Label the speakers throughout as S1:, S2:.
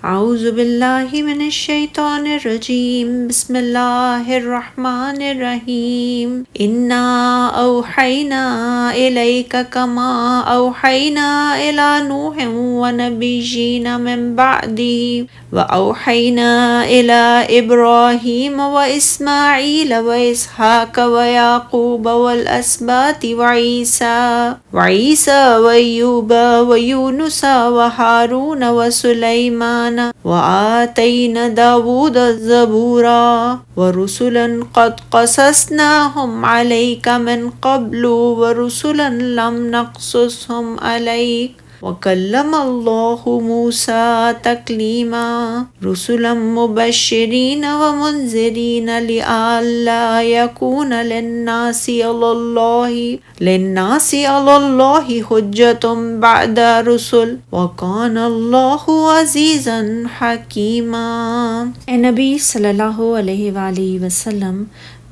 S1: اعوذ باللہ من الشیطان الرجیم، بسم اللہ الرحمن الرحیم۔ انا اوحینا الیک کما اوحینا الی نوح ونبیین من بعدہ واوحینا الی ابراہیم واسماعیل واسحاق ویعقوب والاسباط وعیسی وایوب ویونس وہارون وسلیمان وآتینا داود الزبورا ورسلا قد قصصناهم علیک من قبل ورسلا لم نقصصهم علیک وکلم اللہ موسیٰ تکلیما رسلا مبشرین ومنذرین لئلا یکون للناس علی اللہ حجۃ بعد رسل وکان اللہ عزیزا حکیما۔ اے نبی صلی اللہ علیہ وآلہ وسلم،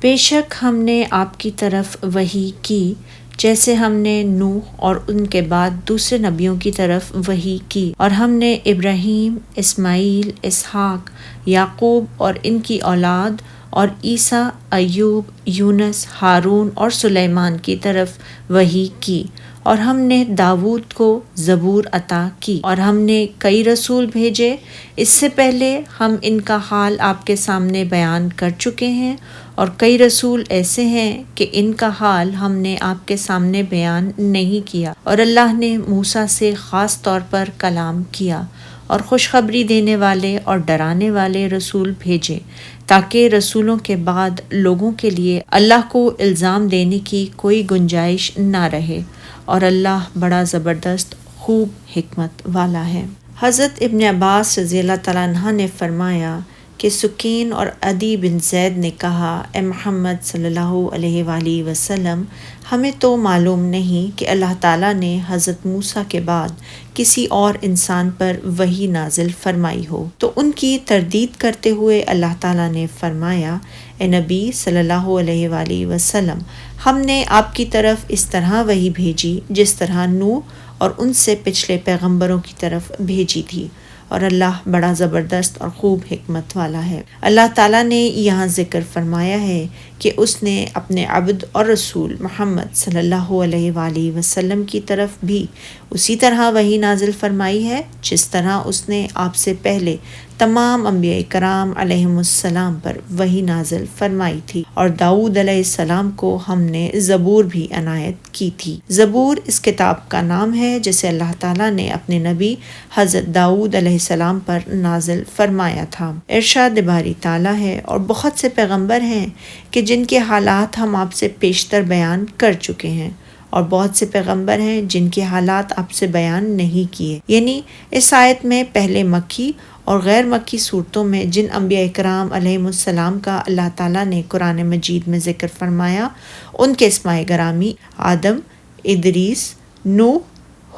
S1: بے شک ہم نے آپ کی طرف وحی کی جیسے ہم نے نوح اور ان کے بعد دوسرے نبیوں کی طرف وحی کی، اور ہم نے ابراہیم، اسماعیل، اسحاق، یعقوب اور ان کی اولاد اور عیسیٰ، ایوب، یونس، ہارون اور سلیمان کی طرف وحی کی، اور ہم نے داود کو زبور عطا کی، اور ہم نے کئی رسول بھیجے۔ اس سے پہلے ہم ان کا حال آپ کے سامنے بیان کر چکے ہیں، اور کئی رسول ایسے ہیں کہ ان کا حال ہم نے آپ کے سامنے بیان نہیں کیا، اور اللہ نے موسیٰ سے خاص طور پر کلام کیا اور خوشخبری دینے والے اور ڈرانے والے رسول بھیجے، تاکہ رسولوں کے بعد لوگوں کے لیے اللہ کو الزام دینے کی کوئی گنجائش نہ رہے، اور اللہ بڑا زبردست خوب حکمت والا ہے۔ حضرت ابن عباس رضی اللہ تعالیٰ عنہ نے فرمایا کہ سکین اور عدی بن زید نے کہا، اے محمد صلی اللہ علیہ وآلہ وسلم، ہمیں تو معلوم نہیں کہ اللہ تعالیٰ نے حضرت موسیٰ کے بعد کسی اور انسان پر وحی نازل فرمائی ہو۔ تو ان کی تردید کرتے ہوئے اللہ تعالیٰ نے فرمایا، اے نبی صلی اللہ علیہ وآلہ وسلم، ہم نے آپ کی طرف اس طرح وحی بھیجی جس طرح نوح اور ان سے پچھلے پیغمبروں کی طرف بھیجی تھی، اور اللہ بڑا زبردست اور خوب حکمت والا ہے۔ اللہ تعالیٰ نے یہاں ذکر فرمایا ہے کہ اس نے اپنے عبد اور رسول محمد صلی اللہ علیہ وآلہ وسلم کی طرف بھی اسی طرح وحی نازل فرمائی ہے جس طرح اس نے آپ سے پہلے تمام انبیاء کرام علیہم السلام پر وحی نازل فرمائی تھی، اور داؤد علیہ السلام کو ہم نے زبور بھی عنایت کی تھی۔ زبور اس کتاب کا نام ہے جسے اللہ تعالیٰ نے اپنے نبی حضرت داؤد علیہ السلام پر نازل فرمایا تھا۔ ارشاد باری تعالیٰ ہے، اور بہت سے پیغمبر ہیں کہ جن کے حالات ہم آپ سے پیشتر بیان کر چکے ہیں، اور بہت سے پیغمبر ہیں جن کے حالات آپ سے بیان نہیں کیے۔ یعنی اس آیت میں پہلے مکی اور غیر مکی صورتوں میں جن انبیاء کرام علیہم السلام کا اللہ تعالیٰ نے قرآن مجید میں ذکر فرمایا، ان کے اسماء گرامی آدم، ادریس، نوح،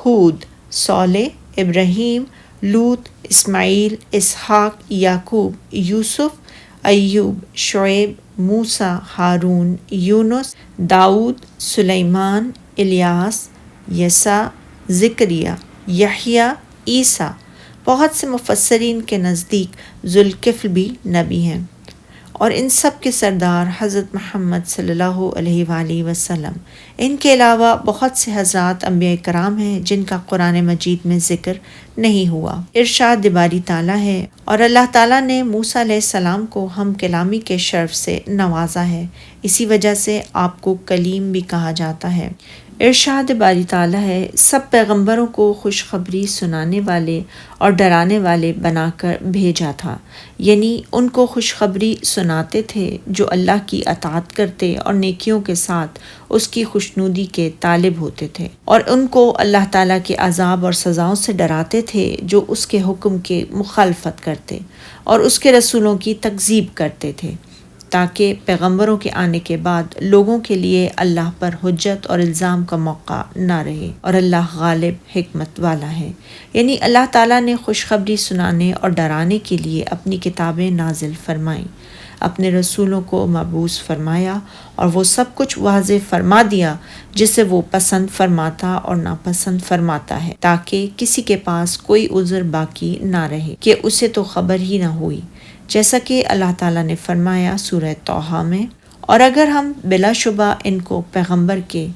S1: ہود، صالح، ابراہیم، لوط، اسماعیل، اسحاق، یعقوب، یوسف، ایوب، شعیب، موسیٰ، ہارون، یونس، داؤد، سلیمان، الیاس، یسع، زکریا، یحییٰ، عیسیٰ۔ بہت سے مفسرین کے نزدیک ذوالکفل بھی نبی ہیں، اور ان سب کے سردار حضرت محمد صلی اللہ علیہ وآلہ وسلم۔ ان کے علاوہ بہت سے حضرات انبیاء کرام ہیں جن کا قرآن مجید میں ذکر نہیں ہوا۔ ارشاد باری تعالیٰ ہے، اور اللہ تعالیٰ نے موسیٰ علیہ السلام کو ہم کلامی کے شرف سے نوازا ہے، اسی وجہ سے آپ کو کلیم بھی کہا جاتا ہے۔ ارشاد باری تعالیٰ ہے، سب پیغمبروں کو خوشخبری سنانے والے اور ڈرانے والے بنا کر بھیجا تھا، یعنی ان کو خوشخبری سناتے تھے جو اللہ کی اطاعت کرتے اور نیکیوں کے ساتھ اس کی خوشنودی کے طالب ہوتے تھے، اور ان کو اللہ تعالیٰ کے عذاب اور سزاؤں سے ڈراتے تھے جو اس کے حکم کے مخالفت کرتے اور اس کے رسولوں کی تکذیب کرتے تھے، تاکہ پیغمبروں کے آنے کے بعد لوگوں کے لیے اللہ پر حجت اور الزام کا موقع نہ رہے، اور اللہ غالب حکمت والا ہے۔ یعنی اللہ تعالیٰ نے خوشخبری سنانے اور ڈرانے کے لیے اپنی کتابیں نازل فرمائیں۔ اپنے رسولوں کو مبعوث فرمایا اور وہ سب کچھ واضح فرما دیا جسے وہ پسند فرماتا اور ناپسند فرماتا ہے، تاکہ کسی کے پاس کوئی عذر باقی نہ رہے کہ اسے تو خبر ہی نہ ہوئی، جیسا کہ اللہ تعالیٰ نے فرمایا سورہ طٰہٰ میں، اور اگر ہم بلا شبہ ان کو پیغمبر کے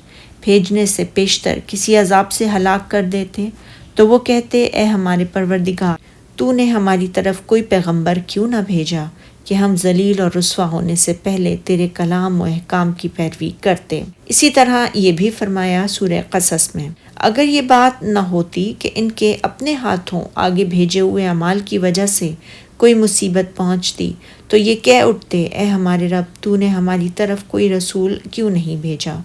S1: بھیجنے سے پیشتر کسی عذاب سے ہلاک کر دیتے تو وہ کہتے، اے ہمارے پروردگار، تو نے ہماری طرف کوئی پیغمبر کیوں نہ بھیجا کہ ہم ذلیل اور رسوا ہونے سے پہلے تیرے کلام و احکام کی پیروی کرتے۔ اسی طرح یہ بھی فرمایا سورہ قصص میں، اگر یہ بات نہ ہوتی کہ ان کے اپنے ہاتھوں آگے بھیجے ہوئے اعمال کی وجہ سے کوئی مصیبت پہنچتی تو یہ کہہ اٹھتے، اے ہمارے رب، تو نے ہماری طرف کوئی رسول کیوں نہیں بھیجا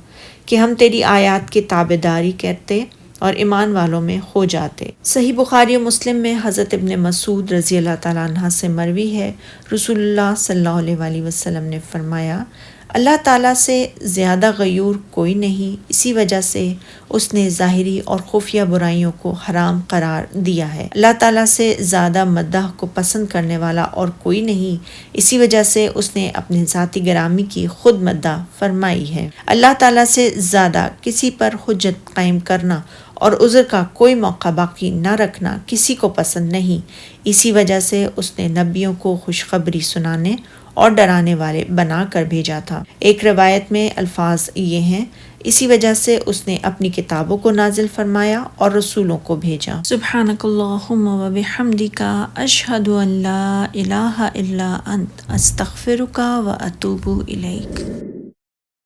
S1: کہ ہم تیری آیات کی تابعداری کرتے اور ایمان والوں میں ہو جاتے۔ صحیح بخاری و مسلم میں حضرت ابن مسعود رضی اللہ تعالیٰ عنہ سے مروی ہے، رسول اللہ صلی اللہ علیہ وآلہ وسلم نے فرمایا، اللہ تعالیٰ سے زیادہ غیور کوئی نہیں، اسی وجہ سے اس نے ظاہری اور خفیہ برائیوں کو حرام قرار دیا ہے۔ اللہ تعالیٰ سے زیادہ مدح کو پسند کرنے والا اور کوئی نہیں، اسی وجہ سے اس نے اپنے ذاتی گرامی کی خود مدح فرمائی ہے۔ اللہ تعالیٰ سے زیادہ کسی پر حجت قائم کرنا اور عذر کا کوئی موقع باقی نہ رکھنا کسی کو پسند نہیں، اسی وجہ سے اس نے نبیوں کو خوشخبری سنانے اور ڈرانے والے بنا کر بھیجا تھا۔ ایک روایت میں الفاظ یہ ہیں، اسی وجہ سے اس نے اپنی کتابوں کو نازل فرمایا اور رسولوں کو بھیجا۔ سبحانک اللہم و بحمدک، اشہد ان لا الہ الا انت، استغفرک و اتوب الیک۔